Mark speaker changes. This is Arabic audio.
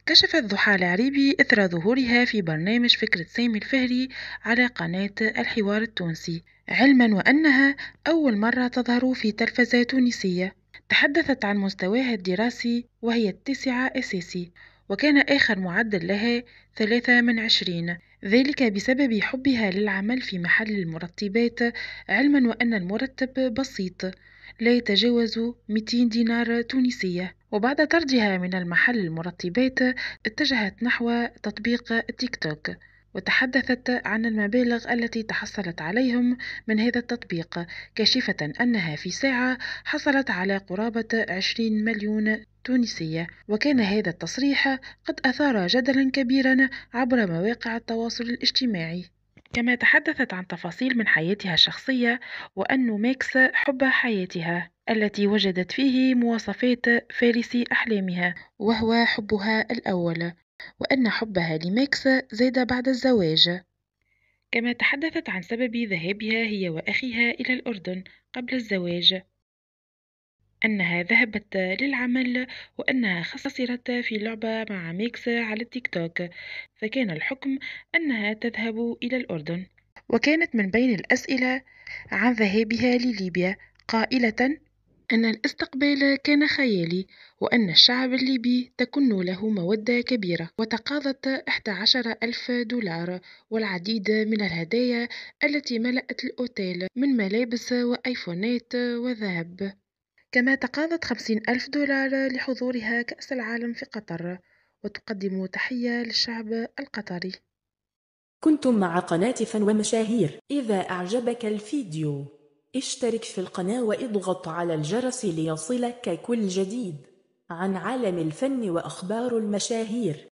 Speaker 1: كشفت ضحى العريبي إثر ظهورها في برنامج فكرة سامي الفهري على قناة الحوار التونسي، علما وأنها أول مرة تظهر في تلفزة تونسية. تحدثت عن مستواها الدراسي وهي التاسعة أساسي، وكان آخر معدل لها 3 من 20، ذلك بسبب حبها للعمل في محل المرتبات، علما وأن المرتب بسيط لا يتجاوز 200 دينار تونسية. وبعد طردها من المحل المرطبات اتجهت نحو تطبيق التيك توك، وتحدثت عن المبالغ التي تحصلت عليهم من هذا التطبيق، كاشفة أنها في ساعة حصلت على قرابة 20 مليون تونسية. وكان هذا التصريح قد أثار جدلا كبيرا عبر مواقع التواصل الاجتماعي. كما تحدثت عن تفاصيل من حياتها الشخصية، وأن ماكس حب حياتها التي وجدت فيه مواصفات فارس أحلامها وهو حبها الأول، وأن حبها لماكس زاد بعد الزواج. كما تحدثت عن سبب ذهابها هي وأخيها إلى الأردن قبل الزواج، أنها ذهبت للعمل وأنها خسرت في لعبة مع ميكس على التيك توك، فكان الحكم أنها تذهب إلى الأردن. وكانت من بين الأسئلة عن ذهابها لليبيا قائلة أن الاستقبال كان خيالي، وأن الشعب الليبي تكن له مودة كبيرة، وتقاضت 11,000 دولار والعديد من الهدايا التي ملأت الأوتيل من ملابس وأيفونات وذهب. كما تقاضت 50,000 دولار لحضورها كأس العالم في قطر، وتقدم تحية للشعب القطري.
Speaker 2: كنتم مع قناة فن ومشاهير. إذا أعجبك الفيديو اشترك في القناة واضغط على الجرس ليصلك كل جديد عن عالم الفن وأخبار المشاهير.